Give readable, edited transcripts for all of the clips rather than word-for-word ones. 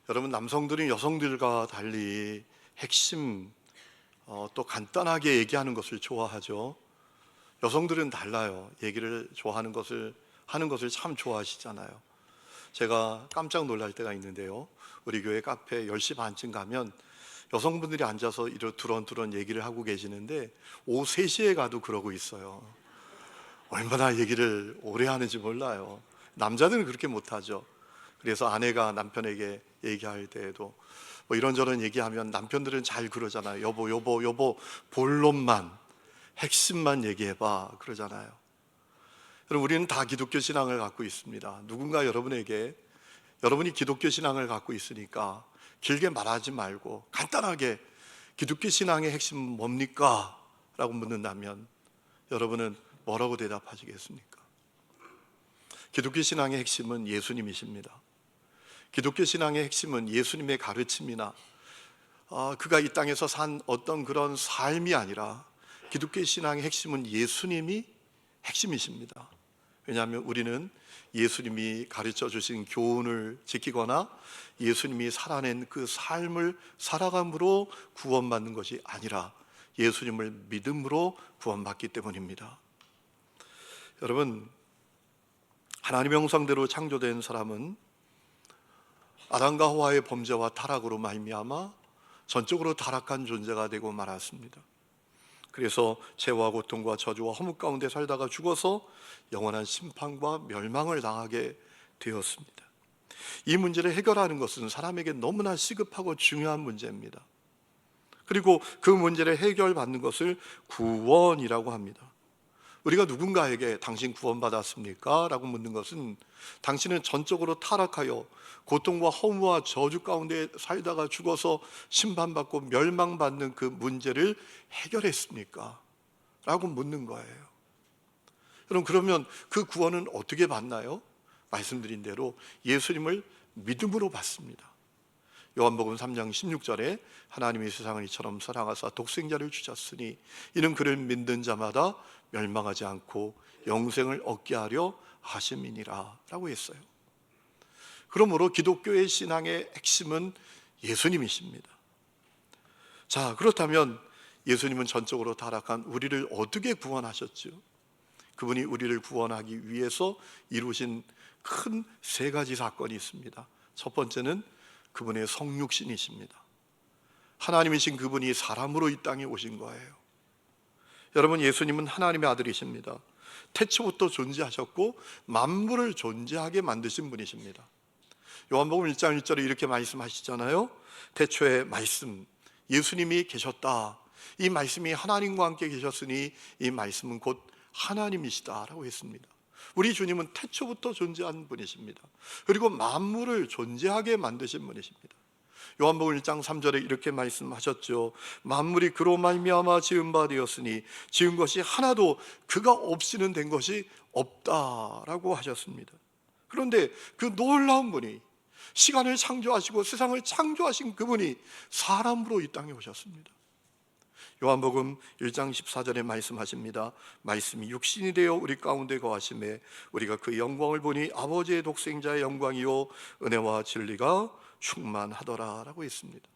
여러분, 남성들은 여성들과 달리 핵심 또 간단하게 얘기하는 것을 좋아하죠. 여성들은 달라요. 얘기를 좋아하는 것을 하는 것을 참 좋아하시잖아요. 제가 깜짝 놀랄 때가 있는데요. 우리 교회 카페 10시 반쯤 가면 여성분들이 앉아서 이런 두런두런 얘기를 하고 계시는데 오후 3시에 가도 그러고 있어요. 얼마나 얘기를 오래 하는지 몰라요. 남자들은 그렇게 못하죠. 그래서 아내가 남편에게 얘기할 때에도 뭐 이런저런 얘기하면 남편들은 잘 그러잖아요. 여보 본론만, 핵심만 얘기해봐 그러잖아요. 여러분, 우리는 다 기독교 신앙을 갖고 있습니다. 누군가 여러분에게 여러분이 기독교 신앙을 갖고 있으니까 길게 말하지 말고 간단하게 기독교 신앙의 핵심은 뭡니까? 라고 묻는다면 여러분은 뭐라고 대답하시겠습니까? 기독교 신앙의 핵심은 예수님이십니다. 기독교 신앙의 핵심은 예수님의 가르침이나 그가 이 땅에서 산 어떤 그런 삶이 아니라 기독교 신앙의 핵심은 예수님이 핵심이십니다. 왜냐하면 우리는 예수님이 가르쳐 주신 교훈을 지키거나 예수님이 살아낸 그 삶을 살아감으로 구원받는 것이 아니라 예수님을 믿음으로 구원받기 때문입니다. 여러분, 하나님의 형상대로 창조된 사람은 아담과 하와의 범죄와 타락으로 말미암아 전적으로 타락한 존재가 되고 말았습니다. 그래서 죄와 고통과 저주와 허물 가운데 살다가 죽어서 영원한 심판과 멸망을 당하게 되었습니다. 이 문제를 해결하는 것은 사람에게 너무나 시급하고 중요한 문제입니다. 그리고 그 문제를 해결받는 것을 구원이라고 합니다. 우리가 누군가에게 당신 구원받았습니까? 라고 묻는 것은 당신은 전적으로 타락하여 고통과 허무와 저주 가운데 살다가 죽어서 심판받고 멸망받는 그 문제를 해결했습니까? 라고 묻는 거예요. 여러분, 그러면 그 구원은 어떻게 받나요? 말씀드린 대로 예수님을 믿음으로 받습니다. 요한복음 3장 16절에 하나님이 세상을 이처럼 사랑하사 독생자를 주셨으니 이는 그를 믿는 자마다 멸망하지 않고 영생을 얻게 하려 하심이니라 라고 했어요. 그러므로 기독교의 신앙의 핵심은 예수님이십니다. 자, 그렇다면 예수님은 전적으로 타락한 우리를 어떻게 구원하셨죠? 그분이 우리를 구원하기 위해서 이루신 큰 3가지 사건이 있습니다. 첫 번째는 그분의 성육신이십니다. 하나님이신 그분이 사람으로 이 땅에 오신 거예요. 여러분, 예수님은 하나님의 아들이십니다. 태초부터 존재하셨고 만물을 존재하게 만드신 분이십니다. 요한복음 1장 1절에 이렇게 말씀하시잖아요. 태초에 말씀, 예수님이 계셨다. 이 말씀이 하나님과 함께 계셨으니 이 말씀은 곧 하나님이시다라고 했습니다. 우리 주님은 태초부터 존재한 분이십니다. 그리고 만물을 존재하게 만드신 분이십니다. 요한복음 1장 3절에 이렇게 말씀하셨죠. 만물이 그로 말미암아 지은 바 되었으니 지은 것이 하나도 그가 없이는 된 것이 없다라고 하셨습니다. 그런데 그 놀라운 분이, 시간을 창조하시고 세상을 창조하신 그분이 사람으로 이 땅에 오셨습니다. 요한복음 1장 14절에 말씀하십니다. 말씀이 육신이 되어 우리 가운데 거하심에 우리가 그 영광을 보니 아버지의 독생자의 영광이요 은혜와 진리가 충만하더라 라고 했습니다.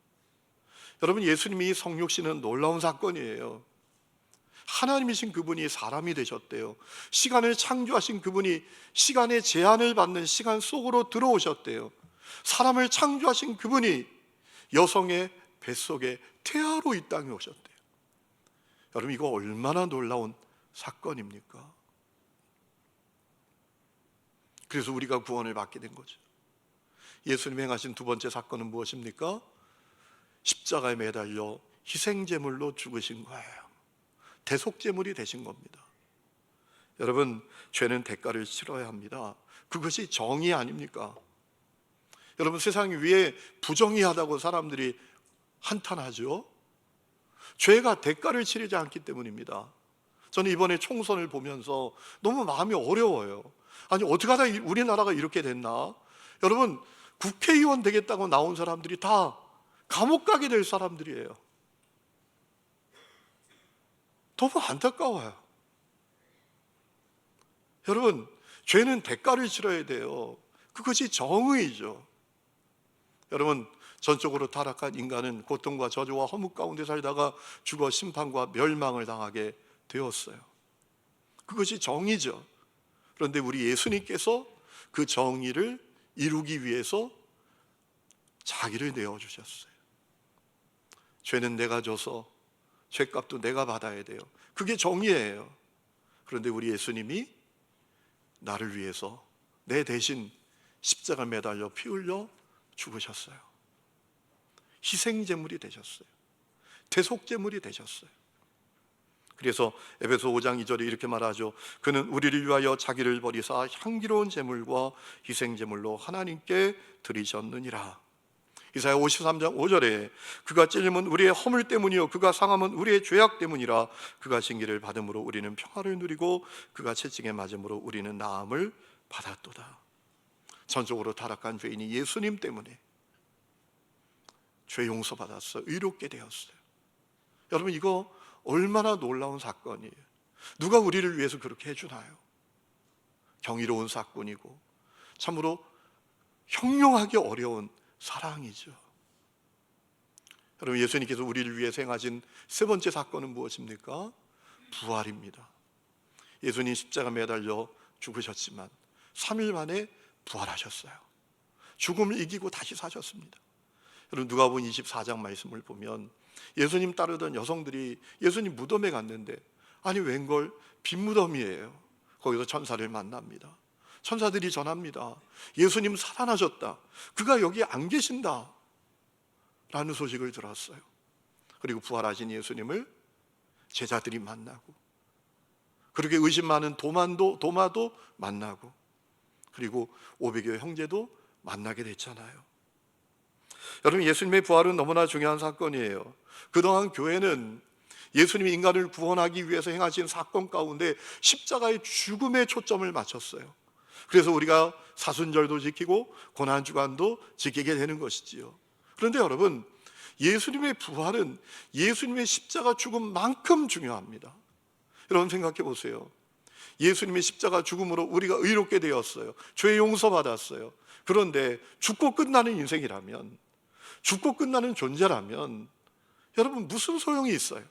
여러분, 예수님이 성육신은 놀라운 사건이에요. 하나님이신 그분이 사람이 되셨대요. 시간을 창조하신 그분이 시간의 제한을 받는 시간 속으로 들어오셨대요. 사람을 창조하신 그분이 여성의 뱃속에 태아로 이 땅에 오셨대요. 여러분, 이거 얼마나 놀라운 사건입니까? 그래서 우리가 구원을 받게 된 거죠. 예수님이 행하신 두 번째 사건은 무엇입니까? 십자가에 매달려 희생제물로 죽으신 거예요. 대속제물이 되신 겁니다. 여러분, 죄는 대가를 치러야 합니다. 그것이 정의 아닙니까? 여러분, 세상 위에 부정의하다고 사람들이 한탄하죠. 죄가 대가를 치르지 않기 때문입니다. 저는 이번에 총선을 보면서 너무 마음이 어려워요. 아니, 어떻게 하다 우리나라가 이렇게 됐나? 여러분, 국회의원 되겠다고 나온 사람들이 다 감옥 가게 될 사람들이에요. 너무 안타까워요. 여러분, 죄는 대가를 치러야 돼요. 그것이 정의죠. 여러분, 전적으로 타락한 인간은 고통과 저주와 허무 가운데 살다가 죽어 심판과 멸망을 당하게 되었어요. 그것이 정의죠. 그런데 우리 예수님께서 그 정의를 이루기 위해서 자기를 내어주셨어요. 죄는 내가 져서 죄값도 내가 받아야 돼요. 그게 정의예요. 그런데 우리 예수님이 나를 위해서 내 대신 십자가 매달려 피 흘려 죽으셨어요. 희생제물이 되셨어요. 대속제물이 되셨어요. 그래서 에베소 5장 2절에 이렇게 말하죠. 그는 우리를 위하여 자기를 버리사 향기로운 제물과 희생제물로 하나님께 드리셨느니라. 이사야 53장 5절에 그가 찔림은 우리의 허물 때문이요 그가 상함은 우리의 죄악 때문이라. 그가 징계를 받음으로 우리는 평화를 누리고 그가 채찍에 맞음으로 우리는 나음을 받았도다. 전적으로 타락한 죄인이 예수님 때문에 죄 용서받았어요. 의롭게 되었어요. 여러분, 이거 얼마나 놀라운 사건이에요. 누가 우리를 위해서 그렇게 해주나요? 경이로운 사건이고 참으로 형용하기 어려운 사랑이죠. 여러분, 예수님께서 우리를 위해서 행하신 세 번째 사건은 무엇입니까? 부활입니다. 예수님 십자가 매달려 죽으셨지만 3일 만에 부활하셨어요. 죽음을 이기고 다시 사셨습니다. 여러분, 누가복음 24장 말씀을 보면 예수님 따르던 여성들이 예수님 무덤에 갔는데, 아니 웬걸 빈 무덤이에요. 거기서 천사를 만납니다. 천사들이 전합니다. 예수님 살아나셨다. 그가 여기 안 계신다 라는 소식을 들었어요. 그리고 부활하신 예수님을 제자들이 만나고, 그렇게 의심 많은 도마도 만나고, 그리고 500여 형제도 만나게 됐잖아요. 여러분, 예수님의 부활은 너무나 중요한 사건이에요. 그동안 교회는 예수님이 인간을 구원하기 위해서 행하신 사건 가운데 십자가의 죽음에 초점을 맞췄어요. 그래서 우리가 사순절도 지키고 고난주간도 지키게 되는 것이지요. 그런데 여러분, 예수님의 부활은 예수님의 십자가 죽음만큼 중요합니다. 여러분, 생각해 보세요. 예수님의 십자가 죽음으로 우리가 의롭게 되었어요. 죄 용서받았어요. 그런데 죽고 끝나는 인생이라면, 죽고 끝나는 존재라면 여러분, 무슨 소용이 있어요?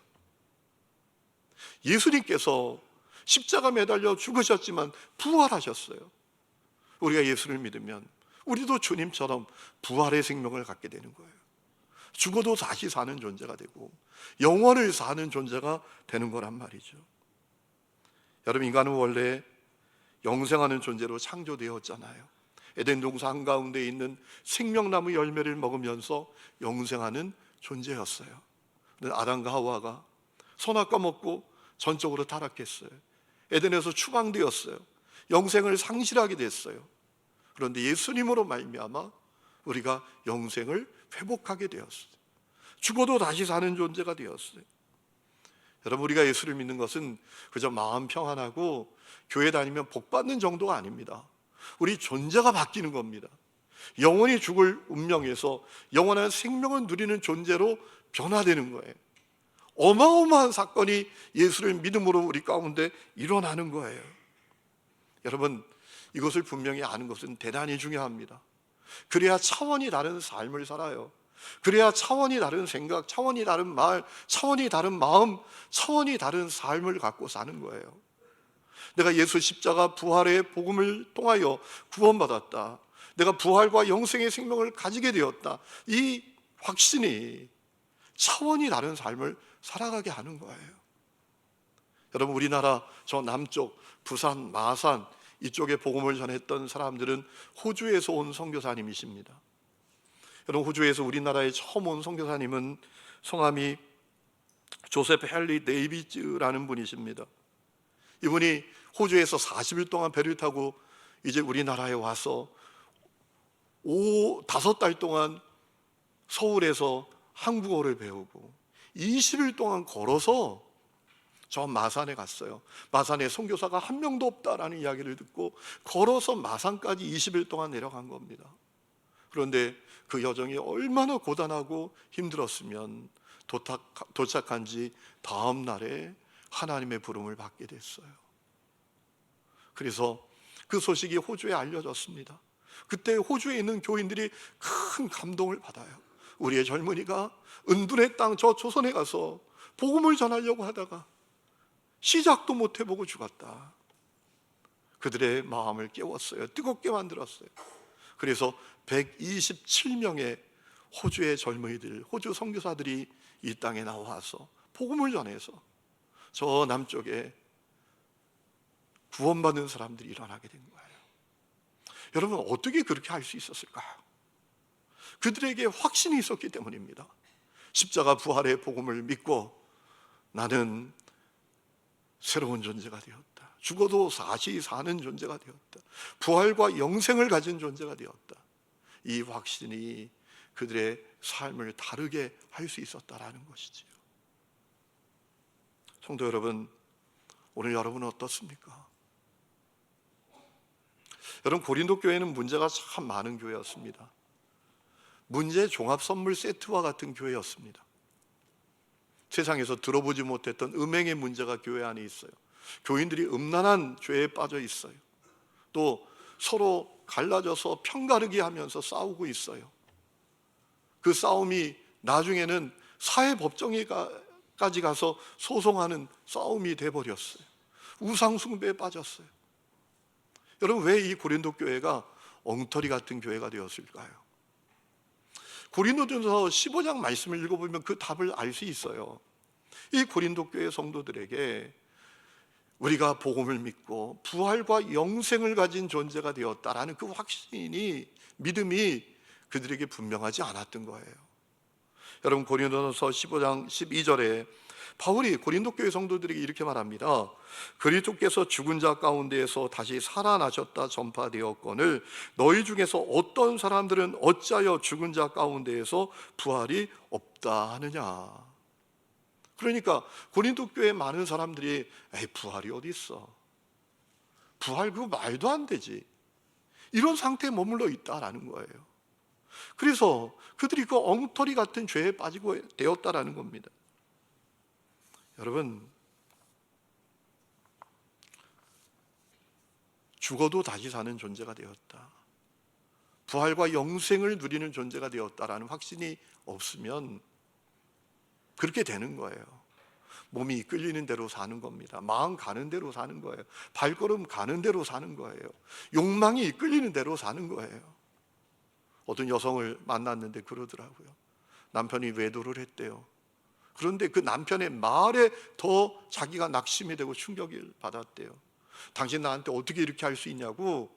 예수님께서 십자가 매달려 죽으셨지만 부활하셨어요. 우리가 예수를 믿으면 우리도 주님처럼 부활의 생명을 갖게 되는 거예요. 죽어도 다시 사는 존재가 되고 영원을 사는 존재가 되는 거란 말이죠. 여러분, 인간은 원래 영생하는 존재로 창조되었잖아요. 에덴 동산 한가운데 있는 생명나무 열매를 먹으면서 영생하는 존재였어요. 근데 아담과 하와가 선악과 먹고 전적으로 타락했어요. 에덴에서 추방되었어요. 영생을 상실하게 됐어요. 그런데 예수님으로 말미암아 우리가 영생을 회복하게 되었어요. 죽어도 다시 사는 존재가 되었어요. 여러분, 우리가 예수를 믿는 것은 그저 마음 평안하고 교회 다니면 복 받는 정도가 아닙니다. 우리 존재가 바뀌는 겁니다. 영원히 죽을 운명에서 영원한 생명을 누리는 존재로 변화되는 거예요. 어마어마한 사건이 예수를 믿음으로 우리 가운데 일어나는 거예요. 여러분, 이것을 분명히 아는 것은 대단히 중요합니다. 그래야 차원이 다른 삶을 살아요. 그래야 차원이 다른 생각, 차원이 다른 말, 차원이 다른 마음, 차원이 다른 삶을 갖고 사는 거예요. 내가 예수 십자가 부활의 복음을 통하여 구원받았다. 내가 부활과 영생의 생명을 가지게 되었다. 이 확신이 차원이 다른 삶을 살아가게 하는 거예요. 여러분, 우리나라 저 남쪽 부산, 마산 이쪽에 복음을 전했던 사람들은 호주에서 온 선교사님이십니다. 여러분, 호주에서 우리나라에 처음 온 선교사님은 성함이 조셉 헨리 데이비즈라는 분이십니다. 이분이 호주에서 40일 동안 배를 타고 이제 우리나라에 와서 5달 동안 서울에서 한국어를 배우고 20일 동안 걸어서 저 마산에 갔어요. 마산에 선교사가 한 명도 없다라는 이야기를 듣고 걸어서 마산까지 20일 동안 내려간 겁니다. 그런데 그 여정이 얼마나 고단하고 힘들었으면 도착한 지 다음 날에 하나님의 부름을 받게 됐어요. 그래서 그 소식이 호주에 알려졌습니다. 그때 호주에 있는 교인들이 큰 감동을 받아요. 우리의 젊은이가 은둔의 땅 저 조선에 가서 복음을 전하려고 하다가 시작도 못 해보고 죽었다. 그들의 마음을 깨웠어요. 뜨겁게 만들었어요. 그래서 127명의 호주의 젊은이들, 호주 선교사들이 이 땅에 나와서 복음을 전해서 저 남쪽에 구원받는 사람들이 일어나게 된 거예요. 여러분, 어떻게 그렇게 할 수 있었을까요? 그들에게 확신이 있었기 때문입니다. 십자가 부활의 복음을 믿고 나는 새로운 존재가 되었다. 죽어도 다시 사는 존재가 되었다. 부활과 영생을 가진 존재가 되었다. 이 확신이 그들의 삶을 다르게 할 수 있었다라는 것이지요. 성도 여러분, 오늘 여러분은 어떻습니까? 여러분, 고린도 교회는 문제가 참 많은 교회였습니다. 문제 종합 선물 세트와 같은 교회였습니다. 세상에서 들어보지 못했던 음행의 문제가 교회 안에 있어요. 교인들이 음란한 죄에 빠져 있어요. 또 서로 갈라져서 편가르기 하면서 싸우고 있어요. 그 싸움이 나중에는 사회법정에까지 가서 소송하는 싸움이 돼버렸어요. 우상숭배에 빠졌어요. 여러분, 왜 이 고린도 교회가 엉터리 같은 교회가 되었을까요? 고린도전서 15장 말씀을 읽어보면 그 답을 알 수 있어요. 이 고린도 교회 성도들에게 우리가 복음을 믿고 부활과 영생을 가진 존재가 되었다라는 그 확신이, 믿음이 그들에게 분명하지 않았던 거예요. 여러분, 고린도전서 15장 12절에 바울이 고린도 교회 성도들에게 이렇게 말합니다. 그리스도께서 죽은 자 가운데에서 다시 살아나셨다 전파되었거늘 너희 중에서 어떤 사람들은 어찌하여 죽은 자 가운데에서 부활이 없다 하느냐. 그러니까 고린도 교회 많은 사람들이 에이, 부활이 어디 있어? 부활 그거 말도 안 되지. 이런 상태에 머물러 있다라는 거예요. 그래서 그들이 그 엉터리 같은 죄에 빠지고 되었다라는 겁니다. 여러분, 죽어도 다시 사는 존재가 되었다, 부활과 영생을 누리는 존재가 되었다라는 확신이 없으면 그렇게 되는 거예요. 몸이 이끌리는 대로 사는 겁니다. 마음 가는 대로 사는 거예요. 발걸음 가는 대로 사는 거예요. 욕망이 이끌리는 대로 사는 거예요. 어떤 여성을 만났는데 그러더라고요. 남편이 외도를 했대요. 그런데 그 남편의 말에 더 자기가 낙심이 되고 충격을 받았대요. 당신 나한테 어떻게 이렇게 할 수 있냐고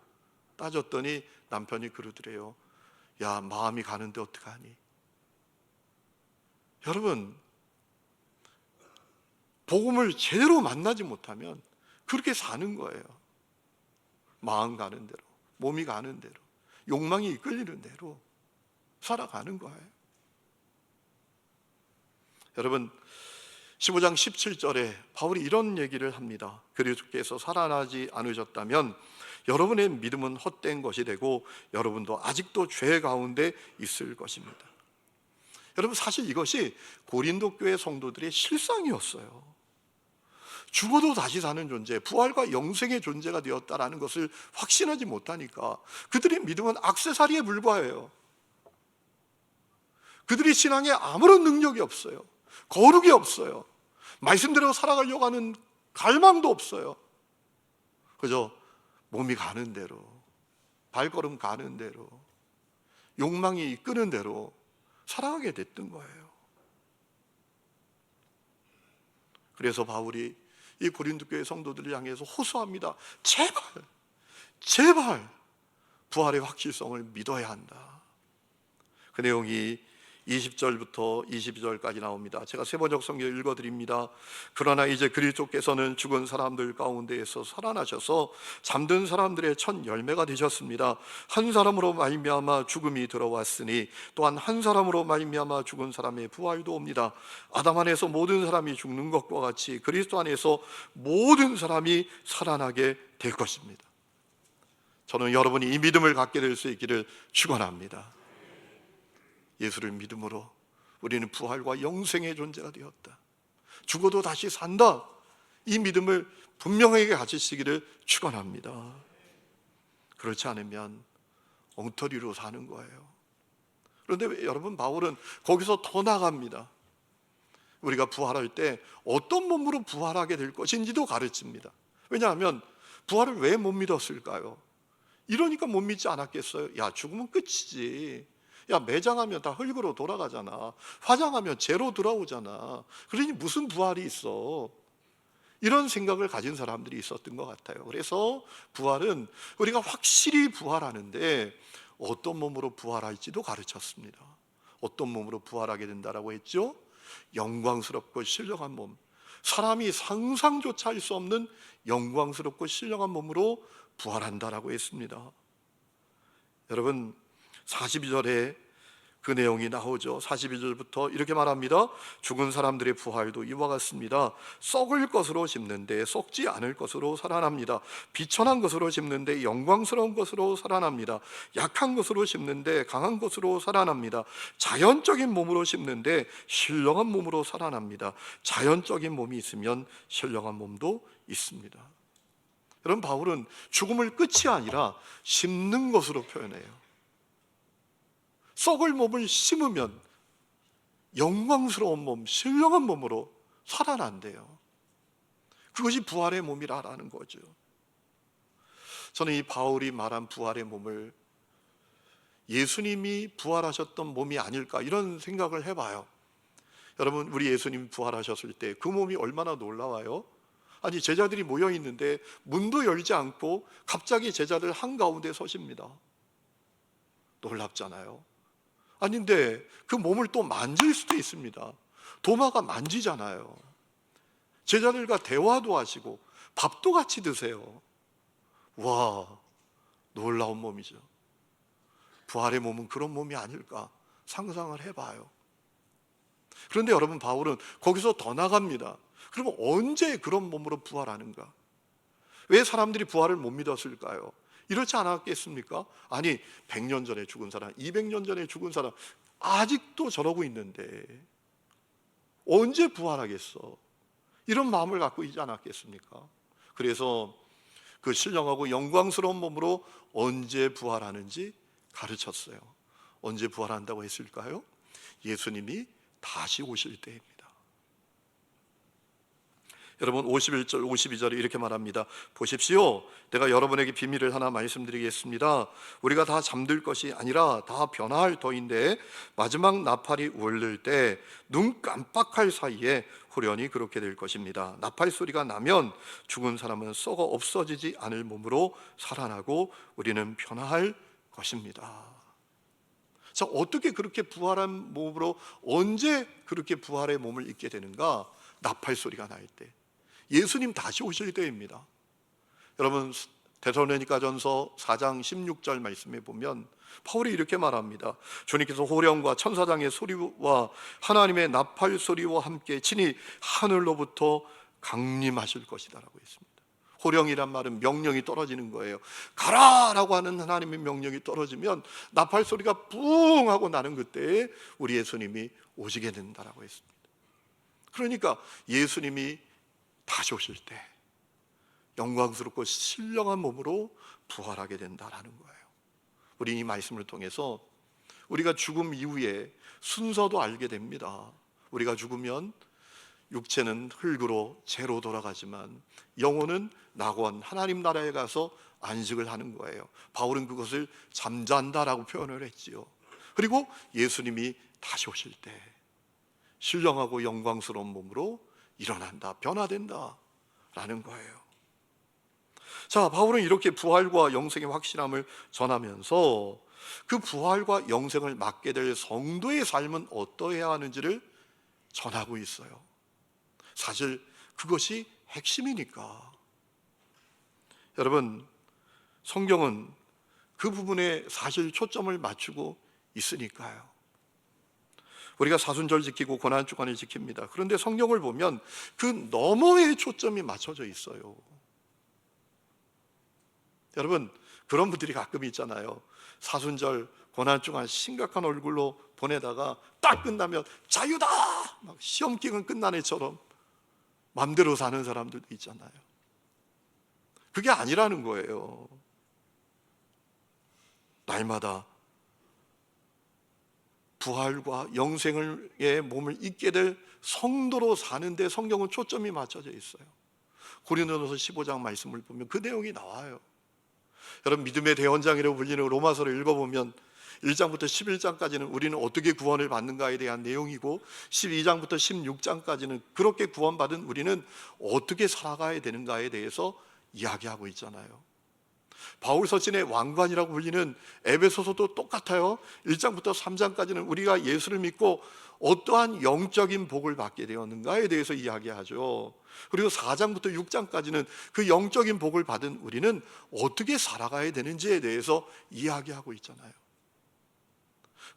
따졌더니 남편이 그러더래요. 야, 마음이 가는데 어떡하니? 여러분, 복음을 제대로 만나지 못하면 그렇게 사는 거예요. 마음 가는 대로, 몸이 가는 대로, 욕망이 이끌리는 대로 살아가는 거예요. 여러분, 15장 17절에 바울이 이런 얘기를 합니다. 그리스도께서 살아나지 않으셨다면 여러분의 믿음은 헛된 것이 되고 여러분도 아직도 죄 가운데 있을 것입니다. 여러분, 사실 이것이 고린도 교회 성도들의 실상이었어요. 죽어도 다시 사는 존재, 부활과 영생의 존재가 되었다라는 것을 확신하지 못하니까 그들의 믿음은 액세서리에 불과해요. 그들이 신앙에 아무런 능력이 없어요. 거룩이 없어요. 말씀대로 살아가려고 하는 갈망도 없어요. 그저 몸이 가는 대로, 발걸음 가는 대로, 욕망이 이끄는 대로 살아가게 됐던 거예요. 그래서 바울이 이 고린도 교회 성도들을 향해서 호소합니다. 제발 부활의 확실성을 믿어야 한다. 그 내용이 20절부터 22절까지 나옵니다. 제가 세번역 성경 읽어드립니다. 그러나 이제 그리스도께서는 죽은 사람들 가운데에서 살아나셔서 잠든 사람들의 첫 열매가 되셨습니다. 한 사람으로 말미암아 죽음이 들어왔으니 또한 한 사람으로 말미암아 죽은 사람의 부활도 옵니다. 아담 안에서 모든 사람이 죽는 것과 같이 그리스도 안에서 모든 사람이 살아나게 될 것입니다. 저는 여러분이 이 믿음을 갖게 될 수 있기를 축원합니다. 예수를 믿음으로 우리는 부활과 영생의 존재가 되었다, 죽어도 다시 산다, 이 믿음을 분명하게 가지시기를 축원합니다. 그렇지 않으면 엉터리로 사는 거예요. 그런데 여러분, 바울은 거기서 더 나갑니다. 우리가 부활할 때 어떤 몸으로 부활하게 될 것인지도 가르칩니다. 왜냐하면 부활을 왜 못 믿었을까요? 이러니까 못 믿지 않았겠어요? 야, 죽으면 끝이지. 야, 매장하면 다 흙으로 돌아가잖아. 화장하면 재로 돌아오잖아. 그러니 무슨 부활이 있어? 이런 생각을 가진 사람들이 있었던 것 같아요. 그래서 부활은 우리가 확실히 부활하는데 어떤 몸으로 부활할지도 가르쳤습니다. 어떤 몸으로 부활하게 된다라고 했죠? 영광스럽고 신령한 몸, 사람이 상상조차 할 수 없는 영광스럽고 신령한 몸으로 부활한다라고 했습니다. 여러분, 42절에 그 내용이 나오죠. 42절부터 이렇게 말합니다. 죽은 사람들의 부활도 이와 같습니다. 썩을 것으로 심는데 썩지 않을 것으로 살아납니다. 비천한 것으로 심는데 영광스러운 것으로 살아납니다. 약한 것으로 심는데 강한 것으로 살아납니다. 자연적인 몸으로 심는데 신령한 몸으로 살아납니다. 자연적인 몸이 있으면 신령한 몸도 있습니다. 여러분, 바울은 죽음을 끝이 아니라 심는 것으로 표현해요. 썩을 몸을 심으면 영광스러운 몸, 신령한 몸으로 살아난대요. 그것이 부활의 몸이라는 거죠. 저는 이 바울이 말한 부활의 몸을 예수님이 부활하셨던 몸이 아닐까, 이런 생각을 해봐요. 여러분, 우리 예수님이 부활하셨을 때 그 몸이 얼마나 놀라워요? 아니, 제자들이 모여 있는데 문도 열지 않고 갑자기 제자들 한가운데 서십니다. 놀랍잖아요. 아닌데 그 몸을 또 만질 수도 있습니다. 도마가 만지잖아요. 제자들과 대화도 하시고 밥도 같이 드세요. 와, 놀라운 몸이죠. 부활의 몸은 그런 몸이 아닐까 상상을 해봐요. 그런데 여러분, 바울은 거기서 더 나갑니다. 그러면 언제 그런 몸으로 부활하는가? 왜 사람들이 부활을 못 믿었을까요? 이렇지 않았겠습니까? 아니, 100년 전에 죽은 사람, 200년 전에 죽은 사람 아직도 저러고 있는데 언제 부활하겠어? 이런 마음을 갖고 있지 않았겠습니까? 그래서 그 신령하고 영광스러운 몸으로 언제 부활하는지 가르쳤어요. 언제 부활한다고 했을까요? 예수님이 다시 오실 때입니다. 여러분, 51절 52절에 이렇게 말합니다. 보십시오, 내가 여러분에게 비밀을 하나 말씀드리겠습니다. 우리가 다 잠들 것이 아니라 다 변화할 터인데 마지막 나팔이 울릴 때 눈 깜빡할 사이에 후련히 그렇게 될 것입니다. 나팔 소리가 나면 죽은 사람은 썩어 없어지지 않을 몸으로 살아나고 우리는 변화할 것입니다. 자, 어떻게 그렇게 부활한 몸으로, 언제 그렇게 부활의 몸을 입게 되는가? 나팔 소리가 날 때, 예수님 다시 오실 때입니다. 여러분, 데살로니가전서 4장 16절 말씀에 보면 바울이 이렇게 말합니다. 주님께서 호령과 천사장의 소리와 하나님의 나팔 소리와 함께 친히 하늘로부터 강림하실 것이다라고 했습니다. 호령이란 말은 명령이 떨어지는 거예요. 가라라고 하는 하나님의 명령이 떨어지면 나팔 소리가 뿡 하고 나는 그때에 우리 예수님이 오시게 된다라고 했습니다. 그러니까 예수님이 다시 오실 때 영광스럽고 신령한 몸으로 부활하게 된다라는 거예요. 우리 이 말씀을 통해서 우리가 죽음 이후에 순서도 알게 됩니다. 우리가 죽으면 육체는 흙으로 재로 돌아가지만 영혼은 낙원 하나님 나라에 가서 안식을 하는 거예요. 바울은 그것을 잠잔다라고 표현을 했지요. 그리고 예수님이 다시 오실 때 신령하고 영광스러운 몸으로 일어난다, 변화된다 라는 거예요. 자, 바울은 이렇게 부활과 영생의 확실함을 전하면서 그 부활과 영생을 맞게 될 성도의 삶은 어떠해야 하는지를 전하고 있어요. 사실 그것이 핵심이니까. 여러분, 성경은 그 부분에 사실 초점을 맞추고 있으니까요. 우리가 사순절 지키고 고난주간을 지킵니다. 그런데 성경을 보면 그 너머에 초점이 맞춰져 있어요. 여러분, 그런 분들이 가끔 있잖아요. 사순절 고난주간 심각한 얼굴로 보내다가 딱 끝나면 자유다! 막 시험 기간 끝난 애처럼 마음대로 사는 사람들도 있잖아요. 그게 아니라는 거예요. 날마다 부활과 영생의 몸을 입게 될 성도로 사는데 성경은 초점이 맞춰져 있어요. 고린도전서 15장 말씀을 보면 그 내용이 나와요. 여러분, 믿음의 대원장이라고 불리는 로마서를 읽어보면 1장부터 11장까지는 우리는 어떻게 구원을 받는가에 대한 내용이고, 12장부터 16장까지는 그렇게 구원받은 우리는 어떻게 살아가야 되는가에 대해서 이야기하고 있잖아요. 바울 서신의 왕관이라고 불리는 에베소서도 똑같아요. 1장부터 3장까지는 우리가 예수를 믿고 어떠한 영적인 복을 받게 되었는가에 대해서 이야기하죠. 그리고 4장부터 6장까지는 그 영적인 복을 받은 우리는 어떻게 살아가야 되는지에 대해서 이야기하고 있잖아요.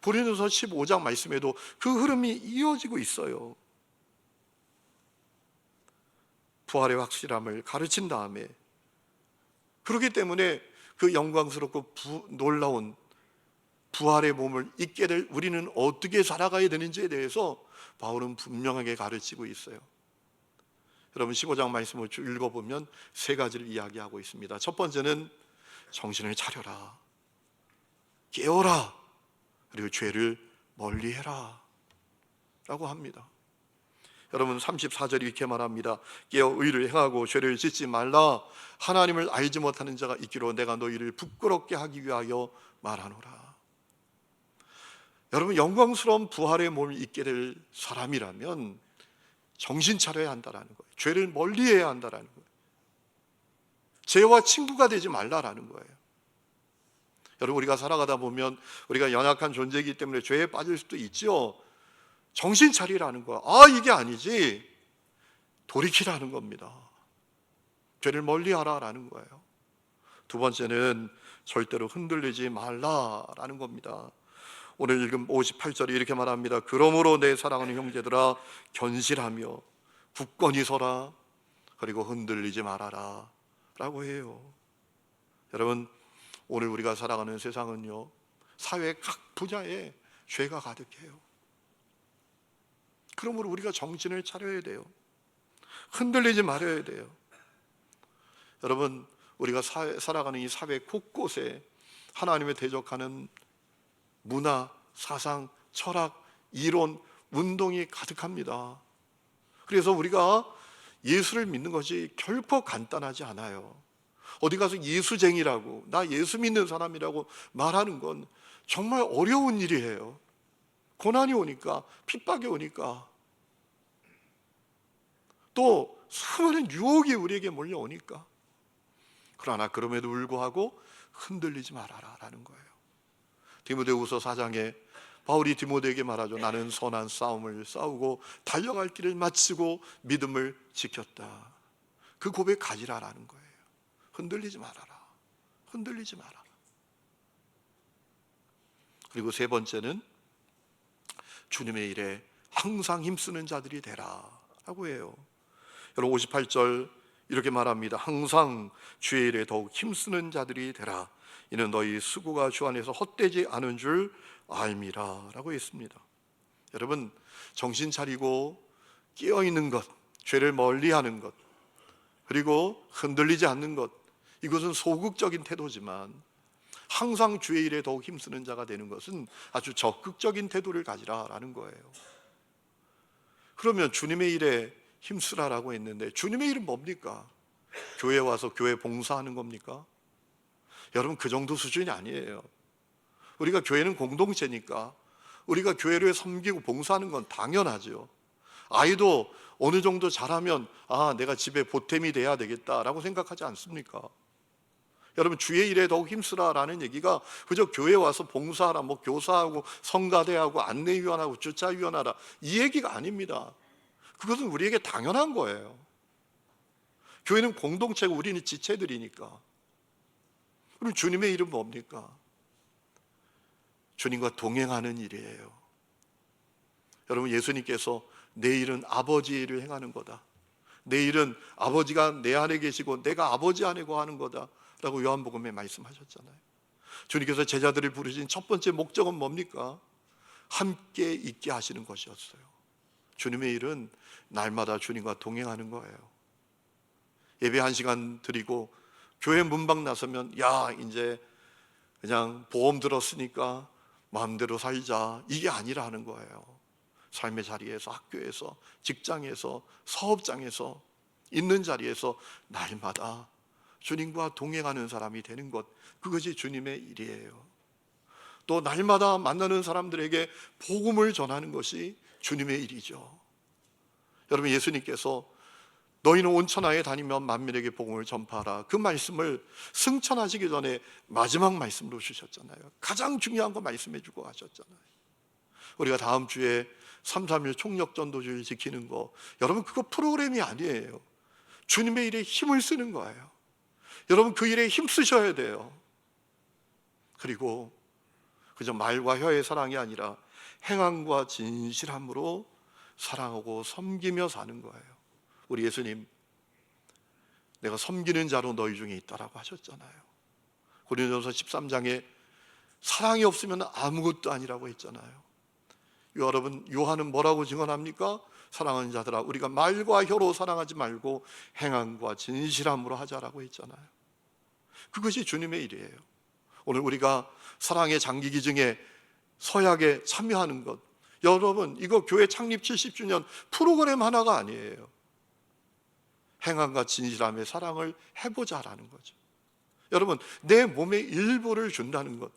고린도서 15장 말씀에도 그 흐름이 이어지고 있어요. 부활의 확실함을 가르친 다음에, 그렇기 때문에 그 영광스럽고 놀라운 부활의 몸을 입게 될 우리는 어떻게 살아가야 되는지에 대해서 바울은 분명하게 가르치고 있어요. 여러분, 15장 말씀을 쭉 읽어보면 세 가지를 이야기하고 있습니다. 첫 번째는 정신을 차려라, 깨어라, 그리고 죄를 멀리해라 라고 합니다. 여러분, 34절이 이렇게 말합니다. 깨어 의를 행하고 죄를 짓지 말라. 하나님을 알지 못하는 자가 있기로 내가 너희를 부끄럽게 하기 위하여 말하노라. 여러분, 영광스러운 부활의 몸을 입게 될 사람이라면 정신 차려야 한다라는 거예요. 죄를 멀리해야 한다라는 거예요. 죄와 친구가 되지 말라라는 거예요. 여러분, 우리가 살아가다 보면 우리가 연약한 존재이기 때문에 죄에 빠질 수도 있죠. 정신 차리라는 거야. 이게 아니지. 돌이키라는 겁니다. 죄를 멀리하라라는 거예요. 두 번째는 절대로 흔들리지 말라라는 겁니다. 오늘 읽은 58절이 이렇게 말합니다. 그러므로 내 사랑하는 형제들아, 견실하며 굳건히 서라, 그리고 흔들리지 말아라 라고 해요. 여러분, 오늘 우리가 살아가는 세상은요, 사회 각 분야에 죄가 가득해요. 그러므로 우리가 정신을 차려야 돼요. 흔들리지 말아야 돼요. 여러분, 우리가 살아가는 이 사회 곳곳에 하나님에 대적하는 문화, 사상, 철학, 이론, 운동이 가득합니다. 그래서 우리가 예수를 믿는 것이 결코 간단하지 않아요. 어디 가서 예수쟁이라고, 나 예수 믿는 사람이라고 말하는 건 정말 어려운 일이에요. 고난이 오니까, 핍박이 오니까, 또 수많은 유혹이 우리에게 몰려오니까. 그러나 그럼에도 불구하고 흔들리지 말아라라는 거예요. 디모데후서 4장에 바울이 디모데에게 말하죠. 나는 선한 싸움을 싸우고 달려갈 길을 마치고 믿음을 지켰다. 그 고백 가지라라는 거예요. 흔들리지 말아라. 흔들리지 말아라. 그리고 세 번째는 주님의 일에 항상 힘쓰는 자들이 되라 라고 해요. 여러분, 58절 이렇게 말합니다. 항상 주의 일에 더욱 힘쓰는 자들이 되라. 이는 너희 수고가 주 안에서 헛되지 않은 줄 알미라 라고 했습니다. 여러분, 정신 차리고 깨어있는 것, 죄를 멀리하는 것, 그리고 흔들리지 않는 것, 이것은 소극적인 태도지만 항상 주의 일에 더욱 힘쓰는 자가 되는 것은 아주 적극적인 태도를 가지라라는 거예요. 그러면 주님의 일에 힘쓰라라고 했는데 주님의 일은 뭡니까? 교회 와서 교회 봉사하는 겁니까? 여러분, 그 정도 수준이 아니에요. 우리가 교회는 공동체니까 우리가 교회를 섬기고 봉사하는 건 당연하죠. 아이도 어느 정도 잘하면 내가 집에 보탬이 돼야 되겠다라고 생각하지 않습니까? 여러분, 주의 일에 더욱 힘쓰라라는 얘기가 그저 교회 와서 봉사하라, 교사하고 성가대하고 안내위원하고 주차위원하라 이 얘기가 아닙니다. 그것은 우리에게 당연한 거예요. 교회는 공동체고 우리는 지체들이니까. 그럼 주님의 일은 뭡니까? 주님과 동행하는 일이에요. 여러분, 예수님께서 내 일은 아버지 일을 행하는 거다. 내 일은 아버지가 내 안에 계시고 내가 아버지 안에 거하는 거다 라고 요한복음에 말씀하셨잖아요. 주님께서 제자들을 부르신 첫 번째 목적은 뭡니까? 함께 있게 하시는 것이었어요. 주님의 일은 날마다 주님과 동행하는 거예요. 예배 1시간 드리고 교회 문밖 나서면 이제 그냥 보험 들었으니까 마음대로 살자, 이게 아니라는 거예요. 삶의 자리에서, 학교에서, 직장에서, 사업장에서, 있는 자리에서 날마다 주님과 동행하는 사람이 되는 것, 그것이 주님의 일이에요. 또 날마다 만나는 사람들에게 복음을 전하는 것이 주님의 일이죠. 여러분, 예수님께서 너희는 온 천하에 다니며 만민에게 복음을 전파하라, 그 말씀을 승천하시기 전에 마지막 말씀으로 주셨잖아요. 가장 중요한 거 말씀해 주고 가셨잖아요. 우리가 다음 주에 3.3일 총력전도주일 지키는 거, 여러분 그거 프로그램이 아니에요. 주님의 일에 힘을 쓰는 거예요. 여러분 그 일에 힘 쓰셔야 돼요. 그리고 그저 말과 혀의 사랑이 아니라 행함과 진실함으로 사랑하고 섬기며 사는 거예요. 우리 예수님, 내가 섬기는 자로 너희 중에 있다라고 하셨잖아요. 고린도전서 13장에 사랑이 없으면 아무것도 아니라고 했잖아요. 여러분, 요한은 뭐라고 증언합니까? 사랑하는 자들아, 우리가 말과 혀로 사랑하지 말고 행함과 진실함으로 하자라고 했잖아요. 그것이 주님의 일이에요. 오늘 우리가 사랑의 장기기 중에 서약에 참여하는 것, 여러분 이거 교회 창립 70주년 프로그램 하나가 아니에요. 행함과 진실함의 사랑을 해보자라는 거죠. 여러분, 내 몸의 일부를 준다는 것,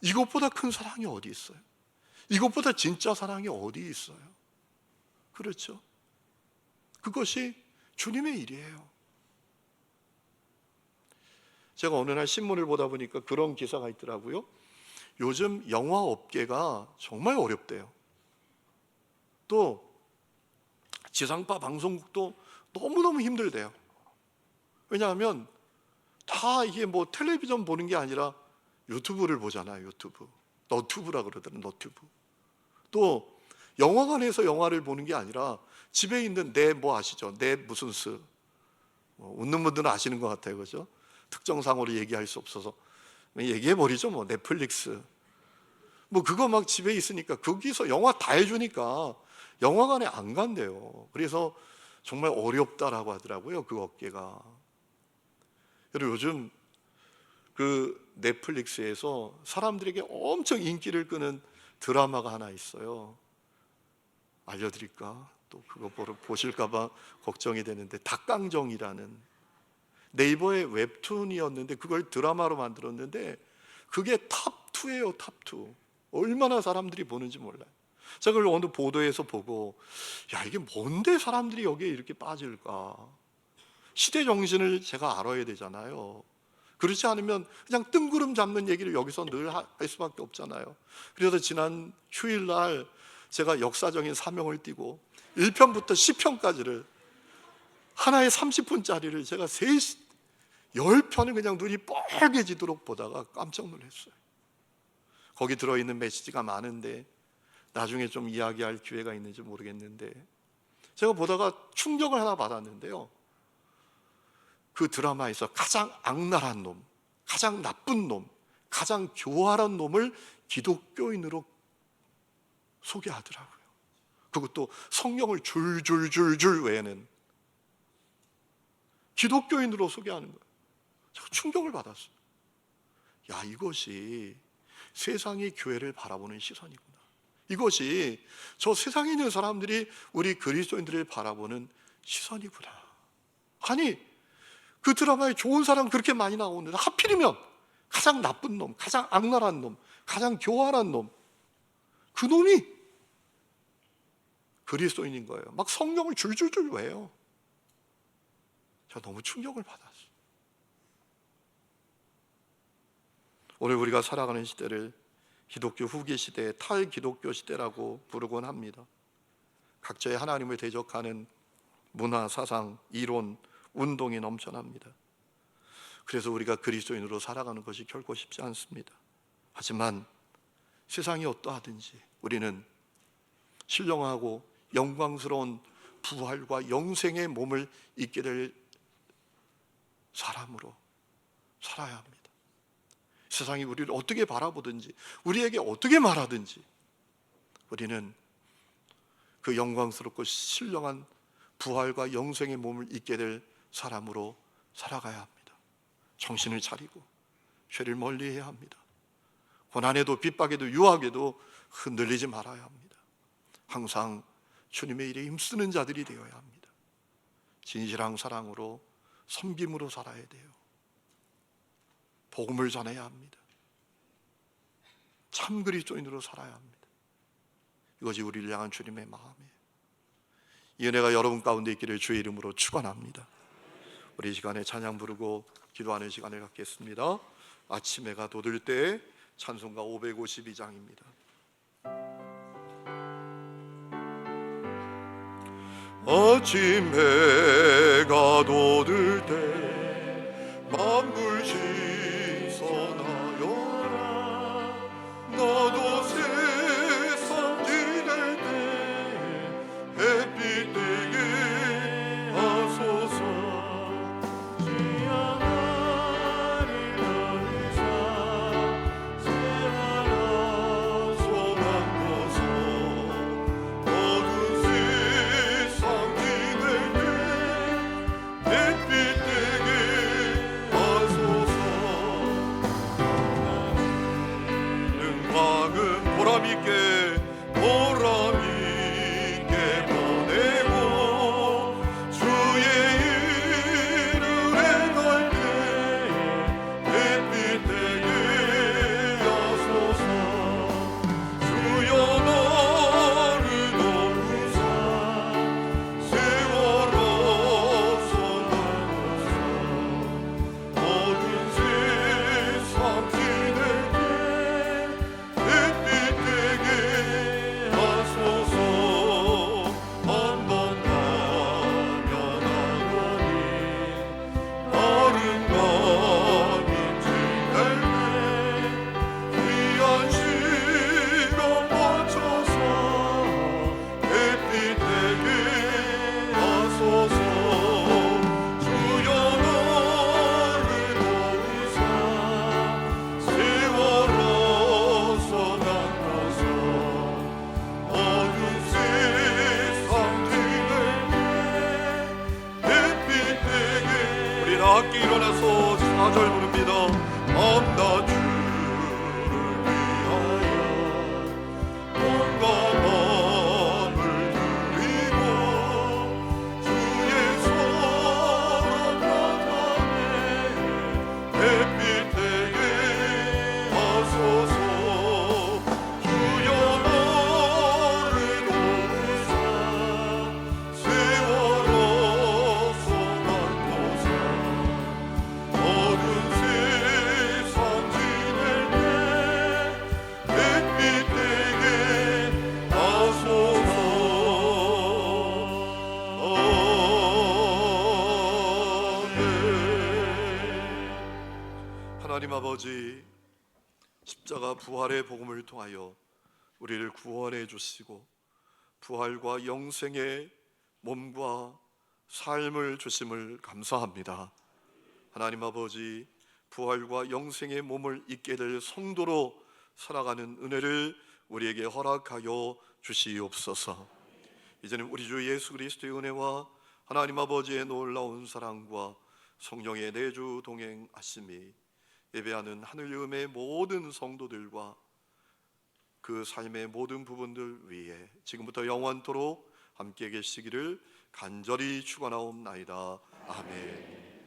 이것보다 큰 사랑이 어디 있어요? 이것보다 진짜 사랑이 어디 있어요? 그렇죠? 그것이 주님의 일이에요. 제가 어느 날 신문을 보다 보니까 그런 기사가 있더라고요. 요즘 영화 업계가 정말 어렵대요. 또 지상파 방송국도 너무너무 힘들대요. 왜냐하면 다 이게 뭐 텔레비전 보는 게 아니라 유튜브를 보잖아요. 유튜브, 너튜브라 그러더라고요. 너튜브. 또 영화관에서 영화를 보는 게 아니라 집에 있는 내 뭐 아시죠? 내 무슨 스, 웃는 분들은 아시는 것 같아요. 그죠? 특정 상호를 얘기할 수 없어서 얘기해버리죠. 뭐 넷플릭스, 뭐 그거 막 집에 있으니까 거기서 영화 다 해주니까 영화관에 안 간대요. 그래서 정말 어렵다라고 하더라고요, 그 업계가. 그리고 요즘 그 넷플릭스에서 사람들에게 엄청 인기를 끄는 드라마가 하나 있어요. 알려드릴까? 또 그거 보실까봐 걱정이 되는데, 닭강정이라는 네이버의 웹툰이었는데 그걸 드라마로 만들었는데 그게 탑2예요. 탑2. 얼마나 사람들이 보는지 몰라요. 제가 그걸 어느 보도에서 보고, 야, 이게 뭔데 사람들이 여기에 이렇게 빠질까? 시대 정신을 제가 알아야 되잖아요. 그렇지 않으면 그냥 뜬구름 잡는 얘기를 여기서 늘 할 수밖에 없잖아요. 그래서 지난 휴일날 제가 역사적인 사명을 띠고 1편부터 10편까지를 하나의 30분짜리를 제가 10편을 그냥 눈이 뻘개지도록 보다가 깜짝 놀랐어요. 거기 들어있는 메시지가 많은데 나중에 좀 이야기할 기회가 있는지 모르겠는데, 제가 보다가 충격을 하나 받았는데요. 그 드라마에서 가장 악랄한 놈, 가장 나쁜 놈, 가장 교활한 놈을 기독교인으로 소개하더라고요. 그것도 성경을 줄줄줄줄 외는 기독교인으로 소개하는 거예요. 제가 충격을 받았어요. 야, 이것이 세상이 교회를 바라보는 시선이구나. 이것이 저 세상에 있는 사람들이 우리 그리스도인들을 바라보는 시선이구나. 아니, 그 드라마에 좋은 사람 그렇게 많이 나오는데 하필이면 가장 나쁜 놈, 가장 악랄한 놈, 가장 교활한 놈, 그 놈이 그리스도인인 거예요. 막 성경을 줄줄줄 외요. 제가 너무 충격을 받았어요. 오늘 우리가 살아가는 시대를 기독교 후기 시대, 탈기독교 시대라고 부르곤 합니다. 각자의 하나님을 대적하는 문화, 사상, 이론, 운동이 넘쳐납니다. 그래서 우리가 그리스도인으로 살아가는 것이 결코 쉽지 않습니다. 하지만 세상이 어떠하든지 우리는 신령하고 영광스러운 부활과 영생의 몸을 입게 될 사람으로 살아야 합니다. 세상이 우리를 어떻게 바라보든지, 우리에게 어떻게 말하든지 우리는 그 영광스럽고 신령한 부활과 영생의 몸을 입게 될 사람으로 살아가야 합니다. 정신을 차리고 죄를 멀리해야 합니다. 고난에도 핍박에도 유혹에도 흔들리지 말아야 합니다. 항상 주님의 일에 힘쓰는 자들이 되어야 합니다. 진실한 사랑으로 섬김으로 살아야 돼요. 복음을 전해야 합니다. 참 그리스도인으로 살아야 합니다. 이것이 우리를 향한 주님의 마음이에요. 이 은혜가 여러분 가운데 있기를 주의 이름으로 축원합니다. 우리 시간에 찬양 부르고 기도하는 시간을 갖겠습니다. 아침 해가 돋을 때 찬송가 552장입니다. 아침 해가 돋을 때 만물 신선하여라. 나도 세상 지낼 때 햇빛 되게 하소서. 주여 나를 너르사 새하라 소망 벗어. 어두운 세상 지낼 때 햇빛 되게 하소서. 능광은 보람있게 보내고 주의 일을 행할 때 햇빛 되게 하소서. 주여 나를 도우사 세월로서 나눠서 어두운 세상 지낼 때 햇빛 되게 하소서. 한번 가면 하거니 아름다운 지낼 때 귀한 시간 바쳐서 햇빛 되게 하소서. 주여 나를 도우사 세월로서 나눠서 어두운 세상 지낼 때 햇빛 되게. 우리 다 함께 일어나서 4절 부릅니다. 밤낮 주를 위하여 온갖 마음을 드리고 주의 사랑 나타내 햇빛 되게 하소서. 주여 나를 도우사 세월로서 나눠서 어두운 세상 지낼 때 햇빛 되게 하소서. 하나님 아버지, 십자가 부활의 복음을 통하여 우리를 구원해 주시고 부활과 영생의 몸과 삶을 주심을 감사합니다. 하나님 아버지, 부활과 영생의 몸을 입게 될 성도로 살아가는 은혜를 우리에게 허락하여 주시옵소서. 이제는 우리 주 예수 그리스도의 은혜와 하나님 아버지의 놀라운 사랑과 성령의 내주 동행하심이 예배하는 하늘음의 모든 성도들과 그 삶의 모든 부분들 위에 지금부터 영원토록 함께 계시기를 간절히 축원하옵나이다. 아멘.